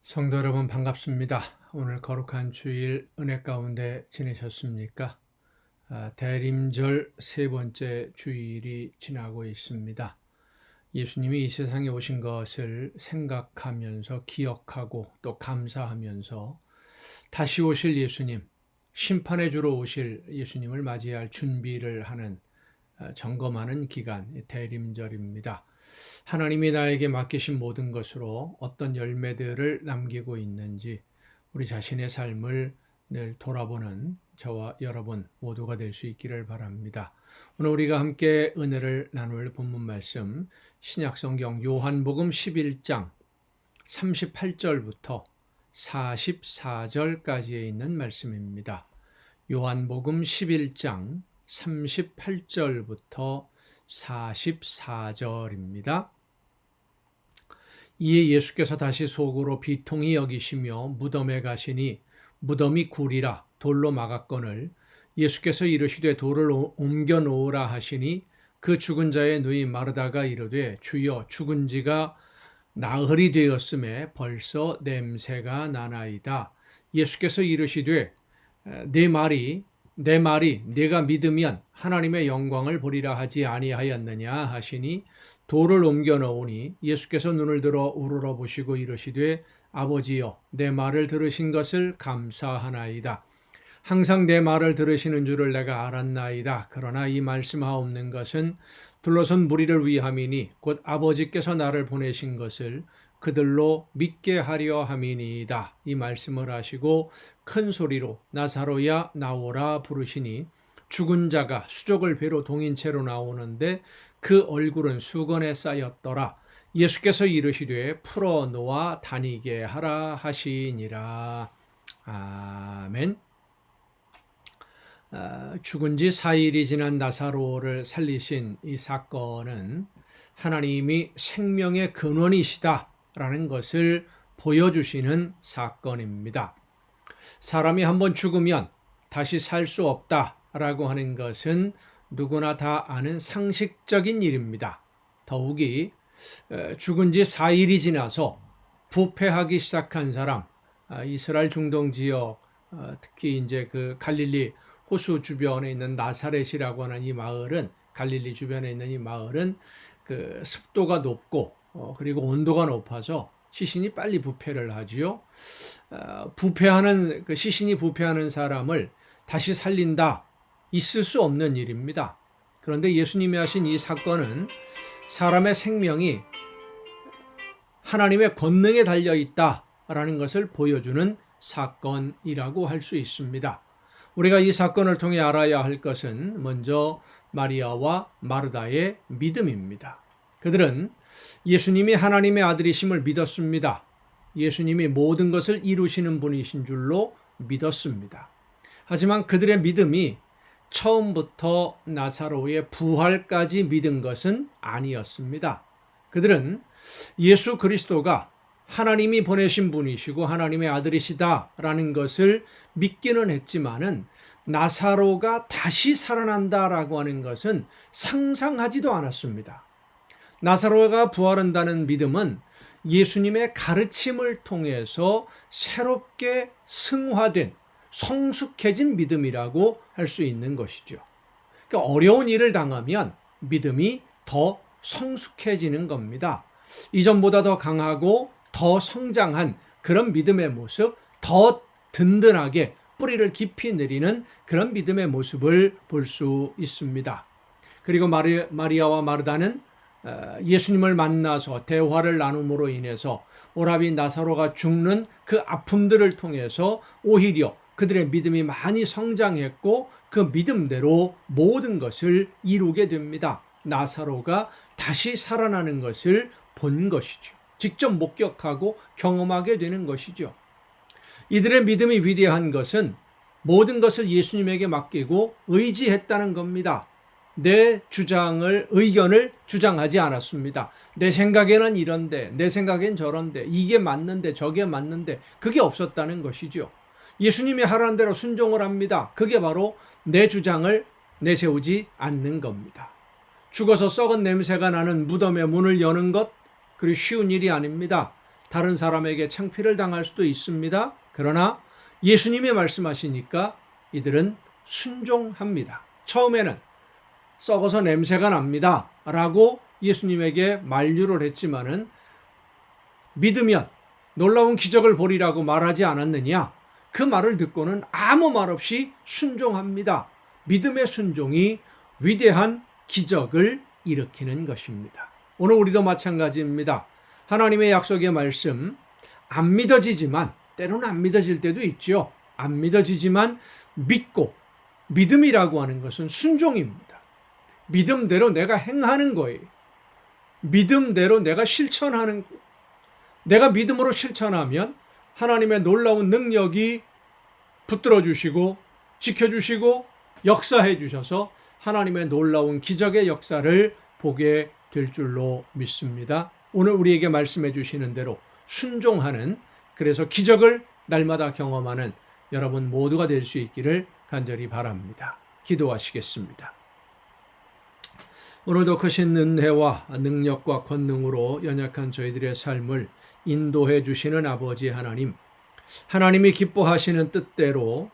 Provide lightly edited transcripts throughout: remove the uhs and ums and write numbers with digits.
성도 여러분 반갑습니다. 오늘 거룩한 주일 은혜 가운데 지내셨습니까? 대림절 세 번째 주일이 지나고 있습니다. 예수님이 이 세상에 오신 것을 생각하면서 기억하고 또 감사하면서 다시 오실 예수님, 심판의 주로 오실 예수님을 맞이할 준비를 하는 점검하는 기간, 대림절입니다. 하나님이 나에게 맡기신 모든 것으로 어떤 열매들을 남기고 있는지 우리 자신의 삶을 늘 돌아보는 저와 여러분 모두가 될 수 있기를 바랍니다. 오늘 우리가 함께 은혜를 나눌 본문 말씀 신약성경 요한복음 11장 38절부터 44절까지에 있는 말씀입니다. 요한복음 11장 38절부터 44절입니다. 이에 예수께서 다시 속으로 비통히 여기시며 무덤에 가시니 무덤이 굴이라 돌로 막았거늘 예수께서 이르시되 돌을 옮겨 놓으라 하시니 그 죽은 자의 누이 마르다가 이르되 주여 죽은 지가 나흘이 되었음에 벌써 냄새가 나나이다. 예수께서 이르시되 내 말이 네가 믿으면 하나님의 영광을 보리라 하지 아니하였느냐 하시니 돌을 옮겨 놓으니 예수께서 눈을 들어 우러러 보시고 이르시되 아버지여 내 말을 들으신 것을 감사하나이다. 항상 내 말을 들으시는 줄을 내가 알았나이다. 그러나 이 말씀하옵는 것은 둘러선 무리를 위함이니 곧 아버지께서 나를 보내신 것을 그들로 믿게 하려 함이니이다. 이 말씀을 하시고 큰 소리로 나사로야 나오라 부르시니 죽은 자가 수족을 배로 동인 채로 나오는데 그 얼굴은 수건에 쌓였더라. 예수께서 이르시되 풀어 놓아 다니게 하라 하시니라. 아멘. 죽은 지 4일이 지난 나사로를 살리신 이 사건은 하나님이 생명의 근원이시다라는 것을 보여주시는 사건입니다. 사람이 한번 죽으면 다시 살 수 없다라고 하는 것은 누구나 다 아는 상식적인 일입니다. 더욱이 죽은 지 4일이 지나서 부패하기 시작한 사람, 이스라엘 중동 지역, 특히 이제 그 갈릴리 호수 주변에 있는 나사렛이라고 하는 이 마을은 갈릴리 주변에 있는 이 마을은 그 습도가 높고 그리고 온도가 높아서 시신이 빨리 부패를 하지요. 부패하는 그 시신이 부패하는 사람을 다시 살린다 있을 수 없는 일입니다. 그런데 예수님이 하신 이 사건은 사람의 생명이 하나님의 권능에 달려 있다라는 것을 보여주는 사건이라고 할 수 있습니다. 우리가 이 사건을 통해 알아야 할 것은 먼저 마리아와 마르다의 믿음입니다. 그들은 예수님이 하나님의 아들이심을 믿었습니다. 예수님이 모든 것을 이루시는 분이신 줄로 믿었습니다. 하지만 그들의 믿음이 처음부터 나사로의 부활까지 믿은 것은 아니었습니다. 그들은 예수 그리스도가 하나님이 보내신 분이시고 하나님의 아들이시다라는 것을 믿기는 했지만은 나사로가 다시 살아난다라고 하는 것은 상상하지도 않았습니다. 나사로가 부활한다는 믿음은 예수님의 가르침을 통해서 새롭게 승화된 성숙해진 믿음이라고 할 수 있는 것이죠. 그러니까 어려운 일을 당하면 믿음이 더 성숙해지는 겁니다. 이전보다 더 강하고 더 성장한 그런 믿음의 모습, 더 든든하게 뿌리를 깊이 내리는 그런 믿음의 모습을 볼 수 있습니다. 그리고 마리아와 마르다는 예수님을 만나서 대화를 나눔으로 인해서 오라비 나사로가 죽는 그 아픔들을 통해서 오히려 그들의 믿음이 많이 성장했고 그 믿음대로 모든 것을 이루게 됩니다. 나사로가 다시 살아나는 것을 본 것이죠. 직접 목격하고 경험하게 되는 것이죠. 이들의 믿음이 위대한 것은 모든 것을 예수님에게 맡기고 의지했다는 겁니다. 내 의견을 주장하지 않았습니다. 내 생각에는 이런데, 내 생각엔 저런데, 이게 맞는데, 저게 맞는데, 그게 없었다는 것이죠. 예수님이 하라는 대로 순종을 합니다. 그게 바로 내 주장을 내세우지 않는 겁니다. 죽어서 썩은 냄새가 나는 무덤의 문을 여는 것, 그리 쉬운 일이 아닙니다. 다른 사람에게 창피를 당할 수도 있습니다. 그러나 예수님이 말씀하시니까 이들은 순종합니다. 처음에는 썩어서 냄새가 납니다 라고 예수님에게 만류를 했지만은 믿으면 놀라운 기적을 보리라고 말하지 않았느냐? 그 말을 듣고는 아무 말 없이 순종합니다. 믿음의 순종이 위대한 기적을 일으키는 것입니다. 오늘 우리도 마찬가지입니다. 하나님의 약속의 말씀 안 믿어지지만, 때로는 안 믿어질 때도 있죠. 안 믿어지지만 믿고, 믿음이라고 하는 것은 순종입니다. 믿음대로 내가 행하는 거예요. 믿음대로 내가 실천하는 거예요. 내가 믿음으로 실천하면 하나님의 놀라운 능력이 붙들어 주시고 지켜주시고 역사해 주셔서 하나님의 놀라운 기적의 역사를 보게 될 줄로 믿습니다. 오늘 우리에게 말씀해 주시는 대로 순종하는, 그래서 기적을 날마다 경험하는 여러분 모두가 될 수 있기를 간절히 바랍니다. 기도하시겠습니다. 오늘도 크신 은혜와 능력과 권능으로 연약한 저희들의 삶을 인도해 주시는 아버지 하나님, 하나님이 기뻐하시는 뜻대로,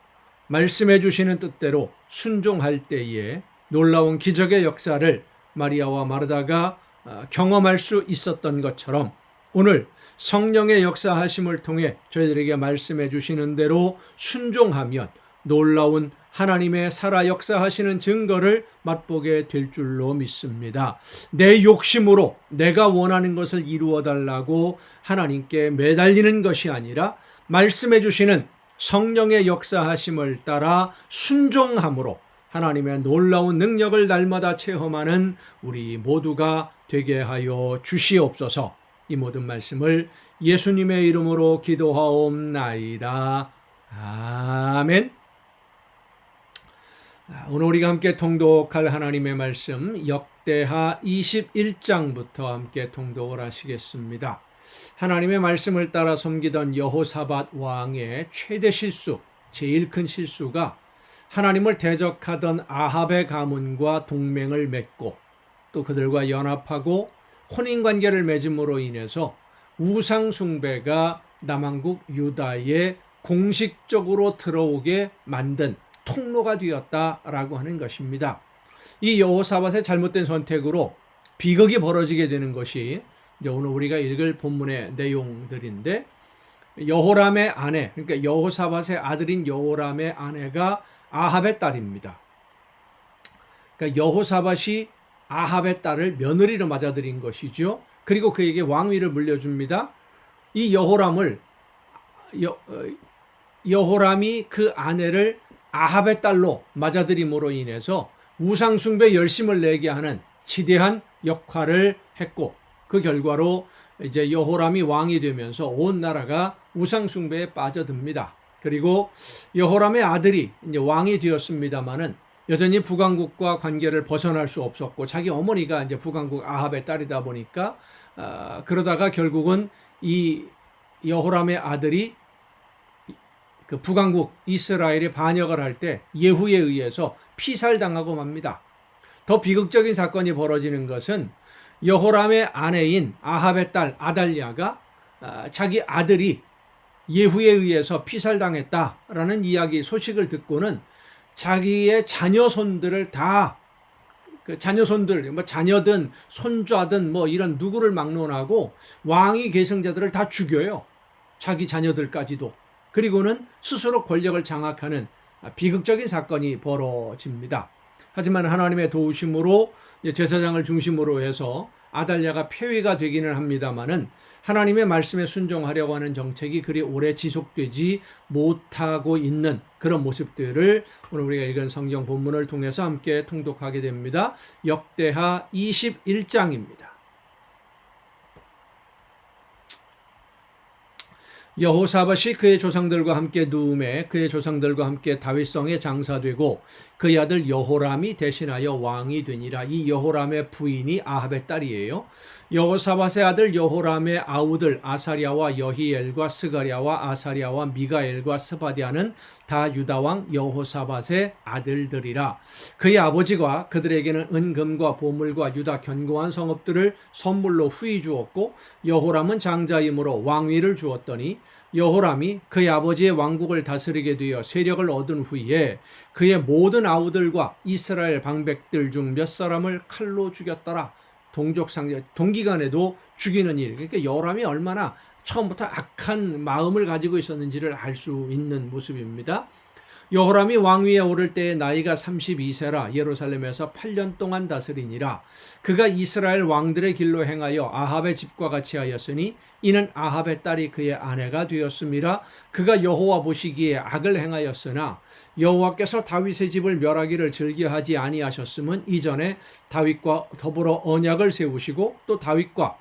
말씀해 주시는 뜻대로 순종할 때에 놀라운 기적의 역사를 마리아와 마르다가 경험할 수 있었던 것처럼 오늘 성령의 역사하심을 통해 저희들에게 말씀해 주시는 대로 순종하면 놀라운 하나님의 살아 역사하시는 증거를 맛보게 될 줄로 믿습니다. 내 욕심으로 내가 원하는 것을 이루어 달라고 하나님께 매달리는 것이 아니라 말씀해 주시는 성령의 역사하심을 따라 순종함으로 하나님의 놀라운 능력을 날마다 체험하는 우리 모두가 되게 하여 주시옵소서. 이 모든 말씀을 예수님의 이름으로 기도하옵나이다. 아멘. 오늘 우리가 함께 통독할 하나님의 말씀 역대하 21장부터 함께 통독을 하시겠습니다. 하나님의 말씀을 따라 섬기던 여호사밧 왕의 최대 실수, 제일 큰 실수가 하나님을 대적하던 아합의 가문과 동맹을 맺고 또 그들과 연합하고 혼인관계를 맺음으로 인해서 우상 숭배가 남왕국 유다에 공식적으로 들어오게 만든 통로가 되었다라고 하는 것입니다. 이 여호사밧의 잘못된 선택으로 비극이 벌어지게 되는 것이 이제 오늘 우리가 읽을 본문의 내용들인데, 여호람의 아내, 그러니까 여호사밧의 아들인 여호람의 아내가 아합의 딸입니다. 그러니까 여호사밧이 아합의 딸을 며느리로 맞아들인 것이죠. 그리고 그에게 왕위를 물려줍니다. 이 여호람이 그 아내를 아합의 딸로 맞아들임으로 인해서 우상숭배 열심을 내게 하는 지대한 역할을 했고, 그 결과로 이제 여호람이 왕이 되면서 온 나라가 우상숭배에 빠져듭니다. 그리고 여호람의 아들이 이제 왕이 되었습니다마는 여전히 북왕국과 관계를 벗어날 수 없었고, 자기 어머니가 이제 북왕국 아합의 딸이다 보니까 그러다가 결국은 이 여호람의 아들이 그 북왕국 이스라엘에 반역을 할 때 예후에 의해서 피살당하고 맙니다. 더 비극적인 사건이 벌어지는 것은 여호람의 아내인 아합의 딸 아달랴가 자기 아들이 예후에 의해서 피살당했다라는 이야기 소식을 듣고는 자기의 자녀손들을 다, 그 자녀손들, 뭐 자녀든 손자든 뭐 이런 누구를 막론하고 왕위 계승자들을 다 죽여요. 자기 자녀들까지도. 그리고는 스스로 권력을 장악하는 비극적인 사건이 벌어집니다. 하지만 하나님의 도우심으로 제사장을 중심으로 해서 아달랴가 폐위가 되기는 합니다마는 하나님의 말씀에 순종하려고 하는 정책이 그리 오래 지속되지 못하고 있는 그런 모습들을 오늘 우리가 읽은 성경 본문을 통해서 함께 통독하게 됩니다. 역대하 21장입니다. 여호사밧이 그의 조상들과 함께 누움에 그의 조상들과 함께 다윗성에 장사되고 그의 아들 여호람이 대신하여 왕이 되니라. 이 여호람의 부인이 아합의 딸이에요. 여호사밧의 아들 여호람의 아우들 아사랴와 여히엘과 스가랴와 아사랴와 미가엘과 스바디아는 다 유다왕 여호사밧의 아들들이라. 그의 아버지가 그들에게는 은금과 보물과 유다 견고한 성읍들을 선물로 후히 주었고 여호람은 장자이므로 왕위를 주었더니 여호람이 그의 아버지의 왕국을 다스리게 되어 세력을 얻은 후에 그의 모든 아우들과 이스라엘 방백들 중 몇 사람을 칼로 죽였더라. 동기간에도 죽이는 일. 그러니까 여호람이 얼마나 처음부터 악한 마음을 가지고 있었는지를 알 수 있는 모습입니다. 여호람이 왕위에 오를 때의 나이가 32세라 예루살렘에서 8년 동안 다스리니라. 그가 이스라엘 왕들의 길로 행하여 아합의 집과 같이 하였으니 이는 아합의 딸이 그의 아내가 되었음이라. 그가 여호와 보시기에 악을 행하였으나 여호와께서 다윗의 집을 멸하기를 즐겨하지 아니하셨음은 이전에 다윗과 더불어 언약을 세우시고 또 다윗과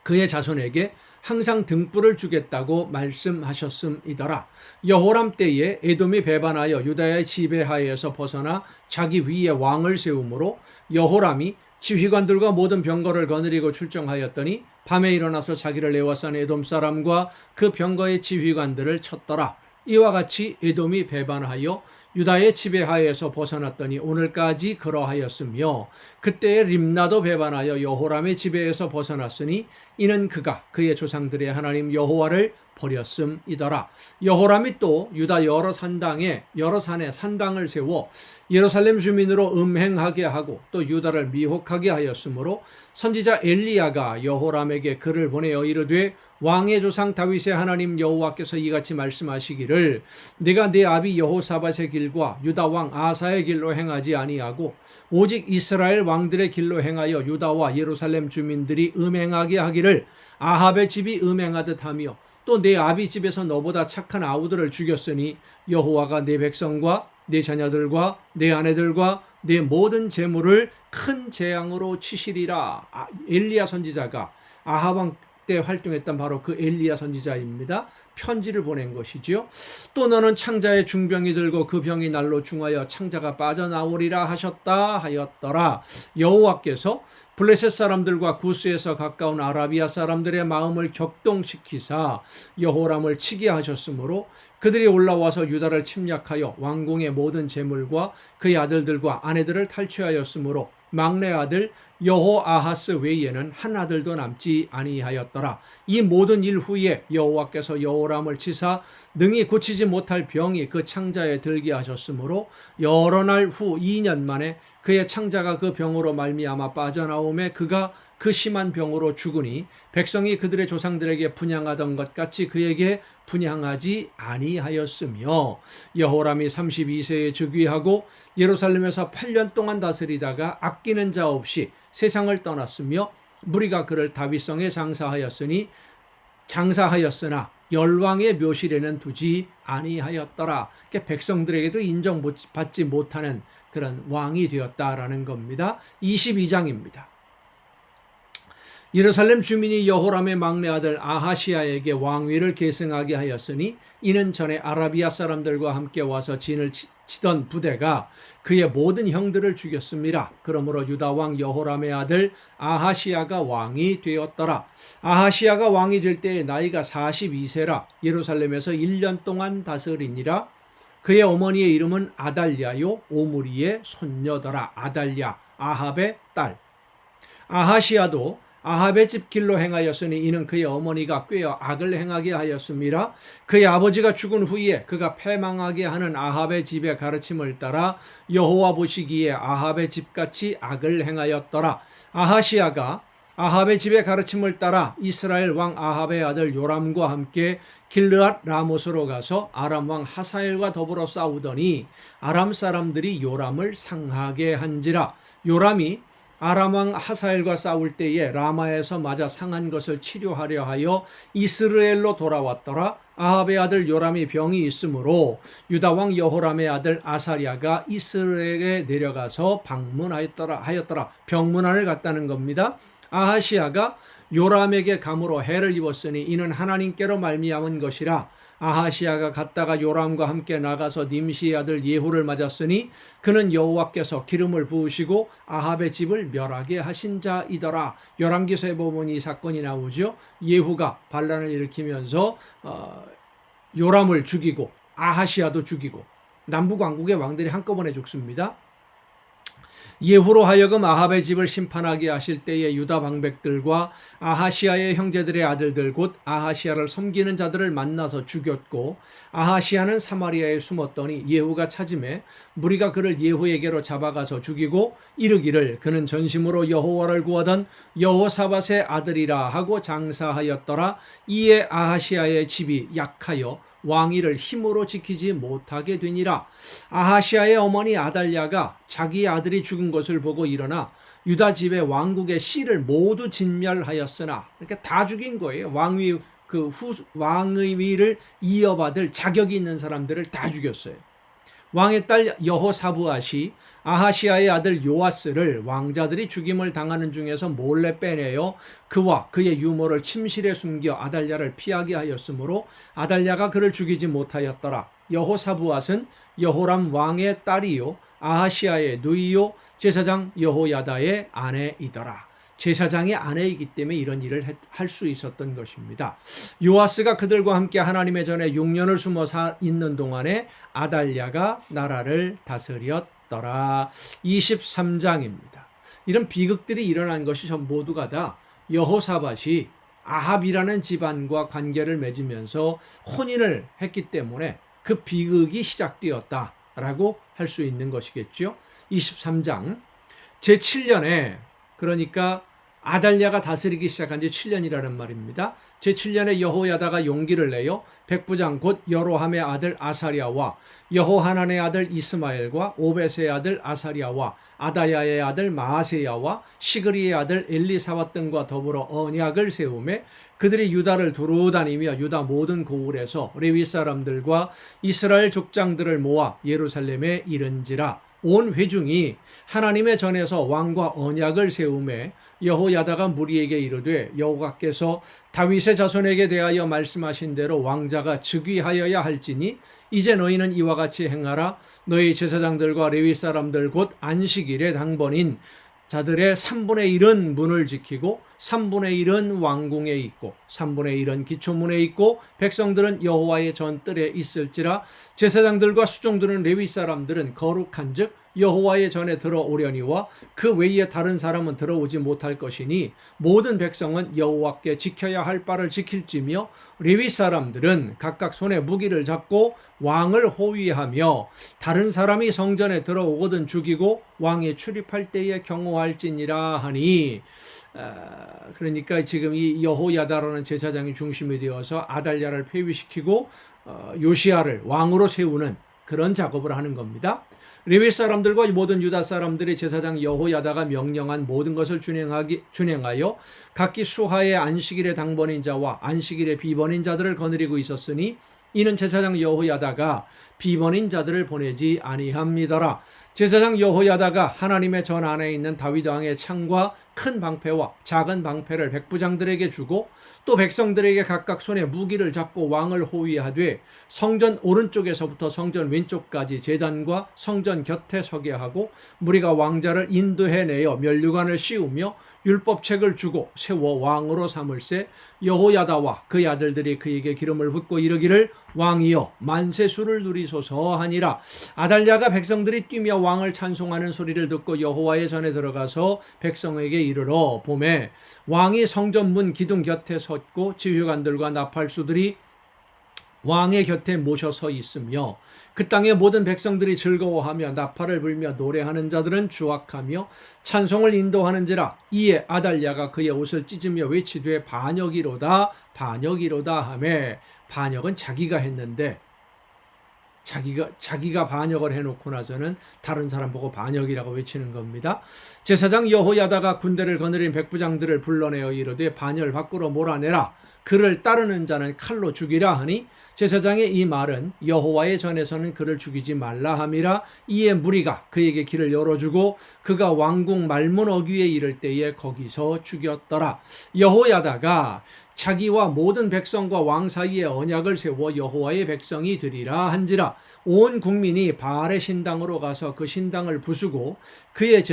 그의 자손에게 항상 등불을 주겠다고 말씀하셨음이더라. 여호람 때에 에돔이 배반하여 유다의 지배하에서 벗어나 자기 위에 왕을 세우므로 여호람이 지휘관들과 모든 병거를 거느리고 출정하였더니 밤에 일어나서 자기를 에워싼 에돔 사람과 그 병거의 지휘관들을 쳤더라. 이와 같이 에돔이 배반하여 유다의 지배하에서 벗어났더니 오늘까지 그러하였으며 그때에 림나도 배반하여 여호람의 지배에서 벗어났으니 이는 그가 그의 조상들의 하나님 여호와를 버렸음이더라. 여호람이 또 유다 여러 산에 산당을 세워 예루살렘 주민으로 음행하게 하고 또 유다를 미혹하게 하였으므로 선지자 엘리야가 여호람에게 글을 보내어 이르되 왕의 조상 다윗의 하나님 여호와께서 이같이 말씀하시기를 네가 네 아비 여호사밧의 길과 유다 왕 아사의 길로 행하지 아니하고 오직 이스라엘 왕들의 길로 행하여 유다와 예루살렘 주민들이 음행하게 하기를 아합의 집이 음행하듯 하며 또 내 아비 집에서 너보다 착한 아우들을 죽였으니 여호와가 내 백성과 내 자녀들과 내 아내들과 내 모든 재물을 큰 재앙으로 치시리라. 엘리야 선지자가 아합 왕 때 활동했던 바로 그 엘리야 선지자입니다. 편지를 보낸 것이지요. 또 너는 창자의 중병이 들고 그 병이 날로 중하여 창자가 빠져나오리라 하셨다 하였더라. 여호와께서 블레셋 사람들과 구스에서 가까운 아라비아 사람들의 마음을 격동시키사 여호람을 치게 하셨으므로 그들이 올라와서 유다를 침략하여 왕궁의 모든 재물과 그의 아들들과 아내들을 탈취하였으므로 막내 아들 여호아하스 외에는 한 아들도 남지 아니하였더라. 이 모든 일 후에 여호와께서 여호람을 치사 능히 고치지 못할 병이 그 창자에 들게 하셨으므로 여러 날 후 2년 만에 그의 창자가 그 병으로 말미암아 빠져나오매 그가 그 심한 병으로 죽으니 백성이 그들의 조상들에게 분향하던 것 같이 그에게 분향하지 아니하였으며 여호람이 32세에 즉위하고 예루살렘에서 8년 동안 다스리다가 아끼는 자 없이 세상을 떠났으며 무리가 그를 다윗성에 장사하였으나 열왕의 묘실에는 두지 아니하였더라. 그러니까 백성들에게도 인정받지 못하는 그런 왕이 되었다라는 겁니다. 22장입니다. 예루살렘 주민이 여호람의 막내 아들 아하시야에게 왕위를 계승하게 하였으니 이는 전에 아라비아 사람들과 함께 와서 진을 치던 부대가 그의 모든 형들을 죽였습니다. 그러므로 유다 왕 여호람의 아들 아하시야가 왕이 되었더라. 아하시야가 왕이 될 때의 나이가 42세라 예루살렘에서 1년 동안 다스리니라. 그의 어머니의 이름은 아달랴요 오므리의 손녀더라. 아달랴 아합의 딸. 아하시야도 아합의 집 길로 행하였으니 이는 그의 어머니가 꾀어 악을 행하게 하였음이라. 그의 아버지가 죽은 후에 그가 패망하게 하는 아합의 집의 가르침을 따라 여호와 보시기에 아합의 집같이 악을 행하였더라. 아하시야가 아합의 집의 가르침을 따라 이스라엘 왕 아합의 아들 요람과 함께 길르앗 라못으로 가서 아람 왕 하사엘과 더불어 싸우더니 아람 사람들이 요람을 상하게 한지라. 요람이 아람 왕 하사엘과 싸울 때에 라마에서 맞아 상한 것을 치료하려 하여 이스라엘로 돌아왔더라. 아합의 아들 요람이 병이 있으므로 유다 왕 여호람의 아들 아사랴가 이스라엘에 내려가서 방문하였더라. 병문안을 갔다는 겁니다. 아하시야가 요람에게 감으로 해를 입었으니 이는 하나님께로 말미암은 것이라. 아하시아가 갔다가 요람과 함께 나가서 님시의 아들 예후를 맞았으니 그는 여호와께서 기름을 부으시고 아합의 집을 멸하게 하신 자이더라. 열왕기서에 보면 이 사건이 나오죠. 예후가 반란을 일으키면서 요람을 죽이고 아하시아도 죽이고 남북 왕국의 왕들이 한꺼번에 죽습니다. 예후로 하여금 아합의 집을 심판하게 하실 때에 유다 방백들과 아하시아의 형제들의 아들들 곧 아하시아를 섬기는 자들을 만나서 죽였고, 아하시아는 사마리아에 숨었더니 예후가 찾음에 무리가 그를 예후에게로 잡아가서 죽이고 이르기를 그는 전심으로 여호와를 구하던 여호사밧의 아들이라 하고 장사하였더라. 이에 아하시아의 집이 약하여 왕위를 힘으로 지키지 못하게 되니라. 아하시아의 어머니 아달랴가 자기 아들이 죽은 것을 보고 일어나 유다 집의 왕국의 씨를 모두 진멸하였으나, 그러니까 다 죽인 거예요. 왕의 위를 이어받을 자격이 있는 사람들을 다 죽였어요. 왕의 딸 여호사부앗이 아하시아의 아들 요아스를 왕자들이 죽임을 당하는 중에서 몰래 빼내어 그와 그의 유모를 침실에 숨겨 아달랴를 피하게 하였으므로 아달랴가 그를 죽이지 못하였더라. 여호사부앗은 여호람 왕의 딸이요 아하시아의 누이요 제사장 여호야다의 아내이더라. 제사장의 아내이기 때문에 이런 일을 할 수 있었던 것입니다. 요아스가 그들과 함께 하나님의 전에 6년을 숨어 있는 동안에 아달랴가 나라를 다스렸더라. 23장입니다. 이런 비극들이 일어난 것이 모두가 다 여호사밧이 아합이라는 집안과 관계를 맺으면서 혼인을 했기 때문에 그 비극이 시작되었다라고 할 수 있는 것이겠죠. 23장 제7년에, 그러니까 아달랴가 다스리기 시작한 지 7년이라는 말입니다. 제7년에 여호야다가 용기를 내어 백부장 곧 여로함의 아들 아사랴와 여호하난의 아들 이스마엘과 오벳의 아들 아사랴와 아다야의 아들 마아세야와 시그리의 아들 엘리사밧 등과 더불어 언약을 세우매 그들이 유다를 두루 다니며 유다 모든 고을에서 레위 사람들과 이스라엘 족장들을 모아 예루살렘에 이른지라. 온 회중이 하나님의 전에서 왕과 언약을 세우매 여호야다가 무리에게 이르되 여호와께서 다윗의 자손에게 대하여 말씀하신 대로 왕자가 즉위하여야 할지니 이제 너희는 이와 같이 행하라. 너희 제사장들과 레위 사람들 곧 안식일에 당번인 자들의 3분의 1은 문을 지키고 3분의 1은 왕궁에 있고 3분의 1은 기초문에 있고 백성들은 여호와의 전뜰에 있을지라. 제사장들과 수종들은 레위 사람들은 거룩한즉 여호와의 전에 들어오려니와 그 외에 다른 사람은 들어오지 못할 것이니 모든 백성은 여호와께 지켜야 할 바를 지킬지며 레위 사람들은 각각 손에 무기를 잡고 왕을 호위하며 다른 사람이 성전에 들어오거든 죽이고 왕이 출입할 때에 경호할지니라 하니, 그러니까 지금 이 여호야다라는 제사장이 중심이 되어서 아달랴를 폐위시키고 요시야를 왕으로 세우는 그런 작업을 하는 겁니다. 레위 사람들과 모든 유다 사람들이 제사장 여호야다가 명령한 모든 것을 준행하여 각기 수하의 안식일의 당번인 자와 안식일의 비번인 자들을 거느리고 있었으니 이는 제사장 여호야다가 비번인 자들을 보내지 아니함이더라. 제사장 여호야다가 하나님의 전 안에 있는 다윗 왕의 창과 큰 방패와 작은 방패를 백부장들에게 주고 또 백성들에게 각각 손에 무기를 잡고 왕을 호위하되 성전 오른쪽에서부터 성전 왼쪽까지 제단과 성전 곁에 서게 하고 무리가 왕자를 인도해내어 면류관을 씌우며 율법책을 주고 세워 왕으로 삼을세. 여호야다와 그의 아들들이 그에게 기름을 붓고 이르기를 왕이여 만세수를 누리소서 하니라. 아달랴가 백성들이 뛰며 왕을 찬송하는 소리를 듣고 여호와의 전에 들어가서 백성에게 이르러 보매 왕이 성전문 기둥 곁에 섰고 지휘관들과 나팔수들이 왕의 곁에 모셔 서 있으며 그 땅의 모든 백성들이 즐거워하며 나팔을 불며 노래하는 자들은 주악하며 찬송을 인도하는지라. 이에 아달랴가 그의 옷을 찢으며 외치되 반역이로다 반역이로다 하매, 반역은 자기가 했는데 자기가 반역을 해놓고 나서는 다른 사람 보고 반역이라고 외치는 겁니다. 제사장 여호야다가 군대를 거느린 백부장들을 불러내어 이르되 반열 밖으로 몰아내라. 그를 따르는 자는 칼로 죽이라 하니 제사장의 이 말은 여호와의 전에서는 그를 죽이지 말라 함이라. 이에 무리가 그에게 길을 열어주고 그가 왕궁 말문 어귀에 이를 때에 거기서 죽였더라. 여호야다가 자기와 모든 백성과 왕 사이에 언약을 세워 여호와의 백성이 되리라 한지라. 온 국민이 바알의 신당으로 가서 그 신당을 부수고 그의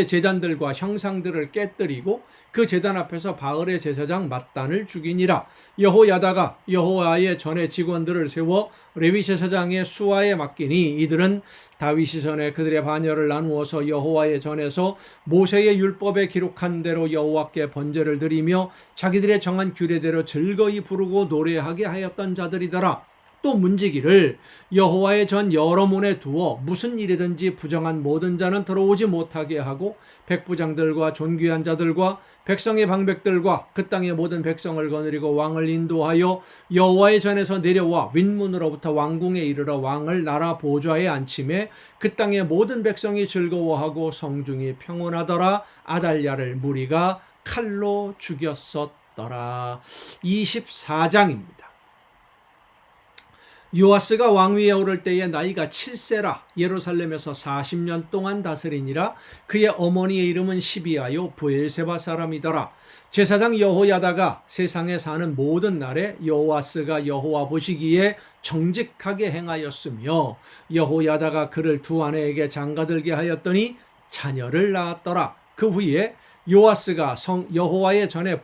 제단들과 형상들을 깨뜨리고 그 제단 앞에서 바알의 제사장 mat단을 죽이니라. 여호야다가 여호와의 전의 직원들을 세워 레위 제사장의 수하에 맡기니 이들은 다윗이 전에 그들의 반열을 나누어서 여호와의 전에서 모세의 율법에 기록한 대로 여호와께 번제를 드리며 자기들의 정한 규례대로 즐거이 부르고 노래하게 하였던 자들이더라. 또 문지기를 여호와의 전 여러 문에 두어 무슨 일이든지 부정한 모든 자는 들어오지 못하게 하고 백부장들과 존귀한 자들과 백성의 방백들과 그 땅의 모든 백성을 거느리고 왕을 인도하여 여호와의 전에서 내려와 윗문으로부터 왕궁에 이르러 왕을 나라 보좌에 앉히매 그 땅의 모든 백성이 즐거워하고 성중이 평온하더라. 아달랴를 무리가 칼로 죽였었더라. 24장입니다. 요아스가 왕위에 오를 때에 나이가 7세라. 예루살렘에서 40년 동안 다스리니라. 그의 어머니의 이름은 시비아요 브엘세바 사람이더라. 제사장 여호야다가 세상에 사는 모든 날에 요아스가 여호와 보시기에 정직하게 행하였으며 여호야다가 그를 두 아내에게 장가들게 하였더니 자녀를 낳았더라. 그 후에 요아스가 여호와의 전을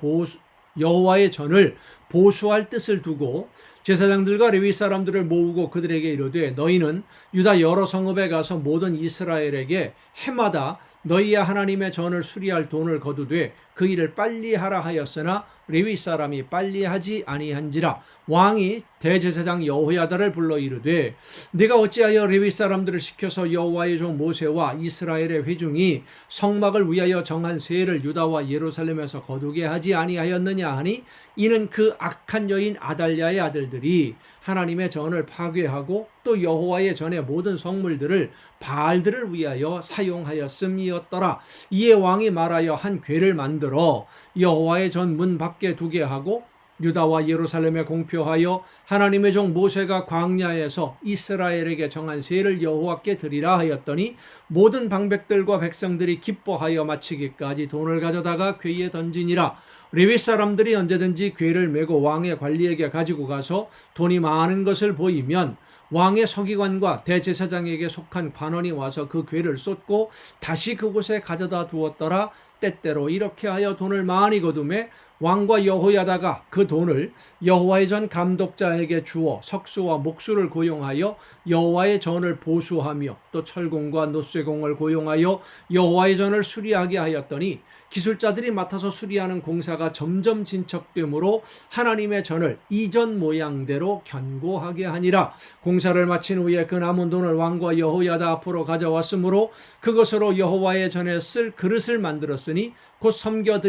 보수할 뜻을 두고 제사장들과 레위 사람들을 모으고 그들에게 이르되 너희는 유다 여러 성읍에 가서 모든 이스라엘에게 해마다 너희의 하나님의 전을 수리할 돈을 거두되 그 일을 빨리 하라 하였으나 레위 사람이 빨리 하지 아니한지라. 왕이 대제사장 여호야다를 불러 이르되 네가 어찌하여 레위 사람들을 시켜서 여호와의 종 모세와 이스라엘의 회중이 성막을 위하여 정한 세를 유다와 예루살렘에서 거두게 하지 아니하였느냐 하니 이는 그 악한 여인 아달랴의 아들들이 하나님의 전을 파괴하고 또 여호와의 전의 모든 성물들을 바알들을 위하여 사용하였음이었더라. 이에 왕이 말하여 한 궤를 만들어 여호와의 전 문 밖에 두게 하고 유다와 예루살렘에 공표하여 하나님의 종 모세가 광야에서 이스라엘에게 정한 세를 여호와께 드리라 하였더니 모든 방백들과 백성들이 기뻐하여 마치기까지 돈을 가져다가 궤에 던지니라. 레위 사람들이 언제든지 궤를 메고 왕의 관리에게 가지고 가서 돈이 많은 것을 보이면 왕의 서기관과 대제사장에게 속한 관원이 와서 그 궤를 쏟고 다시 그곳에 가져다 두었더라. 때때로 이렇게 하여 돈을 많이 거두매 왕과 여호야다가 그 돈을 여호와의 전 감독자에게 주어 석수와 목수를 고용하여 여호와의 전을 보수하며 또 철공과 노쇠공을 고용하여 여호와의 전을 수리하게 하였더니 기술자들이 맡아서 수리하는 공사가 점점 진척되므로 하나님의 전을 이전 모양대로 견고하게 하니라. 공사를 마친 후에 그 남은 돈을 왕과 여호야다 앞으로 가져왔으므로 그것으로 여호와의 전에 쓸 그릇을 만들었으니 곧 섬겨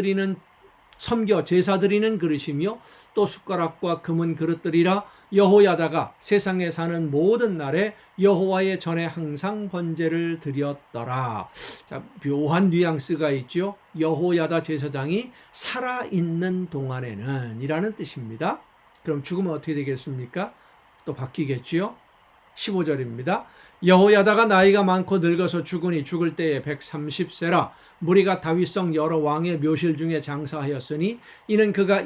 제사 드리는 그릇이며 또 숟가락과 금은 그릇들이라. 여호야다가 세상에 사는 모든 날에 여호와의 전에 항상 번제를 드렸더라. 자, 묘한 뉘앙스가 있죠. 여호야다 제사장이 살아있는 동안에는 이라는 뜻입니다. 그럼 죽으면 어떻게 되겠습니까? 또 바뀌겠지요. 15절입니다. 여호야다가 나이가 많고 늙어서 죽으니 죽을 때에 130세라. 무리가 다윗성 여러 왕의 묘실 중에 장사하였으니 이는 그가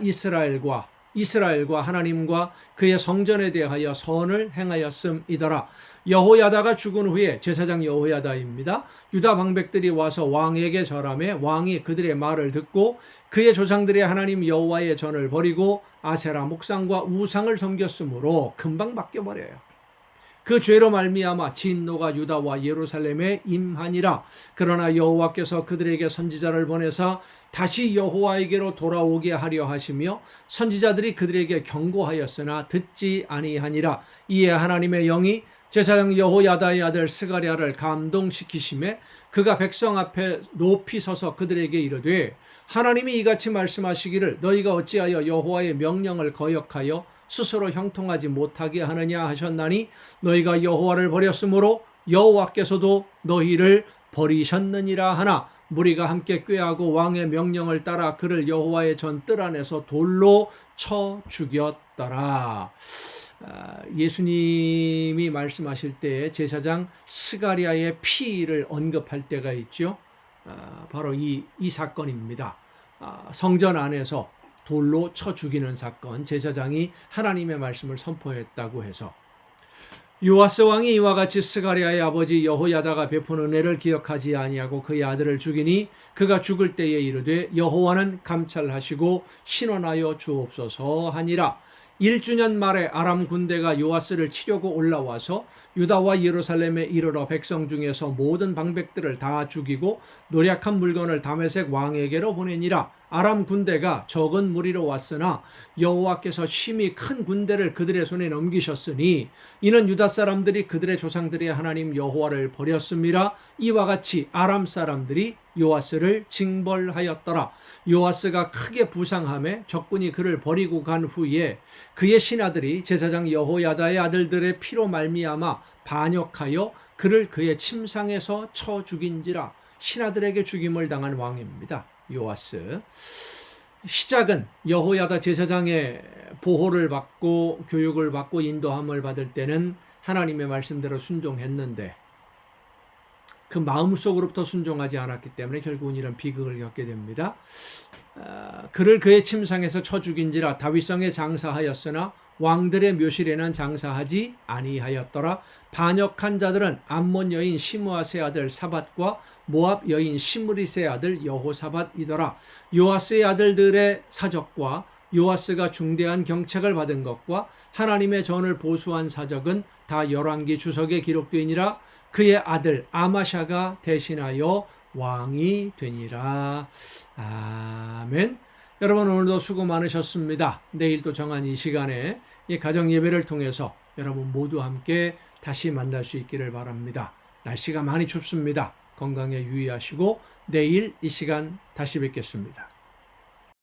이스라엘과 하나님과 그의 성전에 대하여 선을 행하였음이더라. 여호야다가 죽은 후에 제사장 여호야다입니다. 유다 방백들이 와서 왕에게 절하매 왕이 그들의 말을 듣고 그의 조상들의 하나님 여호와의 전을 버리고 아세라 목상과 우상을 섬겼으므로 금방 바뀌어버려요. 그 죄로 말미암아 진노가 유다와 예루살렘에 임하니라. 그러나 여호와께서 그들에게 선지자를 보내사 다시 여호와에게로 돌아오게 하려 하시며 선지자들이 그들에게 경고하였으나 듣지 아니하니라. 이에 하나님의 영이 제사장 여호야다의 아들 스가랴를 감동시키심에 그가 백성 앞에 높이 서서 그들에게 이르되 하나님이 이같이 말씀하시기를 너희가 어찌하여 여호와의 명령을 거역하여 스스로 형통하지 못하게 하느냐 하셨나니 너희가 여호와를 버렸으므로 여호와께서도 너희를 버리셨느니라 하나 무리가 함께 꾀하고 왕의 명령을 따라 그를 여호와의 전 뜰 안에서 돌로 쳐 죽였더라. 예수님이 말씀하실 때 제사장 스가랴의 피를 언급할 때가 있죠. 바로 이 사건입니다. 성전 안에서 돌로 쳐 죽이는 사건, 제사장이 하나님의 말씀을 선포했다고 해서 요아스 왕이 이와 같이 스가랴의 아버지 여호야다가 베푼 은혜를 기억하지 아니하고 그의 아들을 죽이니 그가 죽을 때에 이르되 여호와는 감찰하시고 신원하여 주옵소서 하니라. 1주년 말에 아람 군대가 요아스를 치려고 올라와서 유다와 예루살렘에 이르러 백성 중에서 모든 방백들을 다 죽이고 노략한 물건을 다메섹 왕에게로 보내니라. 아람 군대가 적은 무리로 왔으나 여호와께서 심히 큰 군대를 그들의 손에 넘기셨으니 이는 유다 사람들이 그들의 조상들의 하나님 여호와를 버렸음이라. 이와 같이 아람 사람들이 요아스를 징벌하였더라. 요아스가 크게 부상하며 적군이 그를 버리고 간 후에 그의 신하들이 제사장 여호야다의 아들들의 피로 말미암아 반역하여 그를 그의 침상에서 쳐 죽인지라. 신하들에게 죽임을 당한 왕입니다. 요아스. 시작은 여호야다 제사장의 보호를 받고 교육을 받고 인도함을 받을 때는 하나님의 말씀대로 순종했는데 그 마음속으로부터 순종하지 않았기 때문에 결국은 이런 비극을 겪게 됩니다. 그를 그의 침상에서 쳐 죽인지라. 다윗성에 장사하였으나 왕들의 묘실에는 장사하지 아니하였더라. 반역한 자들은 암몬 여인 시므아세 아들 사밧과 모압 여인 시므리세 아들 여호사밧이더라. 요아스의 아들들의 사적과 요아스가 중대한 경책을 받은 것과 하나님의 전을 보수한 사적은 다 열왕기 주석에 기록되니라. 그의 아들 아마샤가 대신하여 왕이 되니라. 아멘. 여러분 오늘도 수고 많으셨습니다. 내일 또 정한 이 시간에 이 가정 예배를 통해서 여러분 모두 함께 다시 만날 수 있기를 바랍니다. 날씨가 많이 춥습니다. 건강에 유의하시고 내일 이 시간 다시 뵙겠습니다.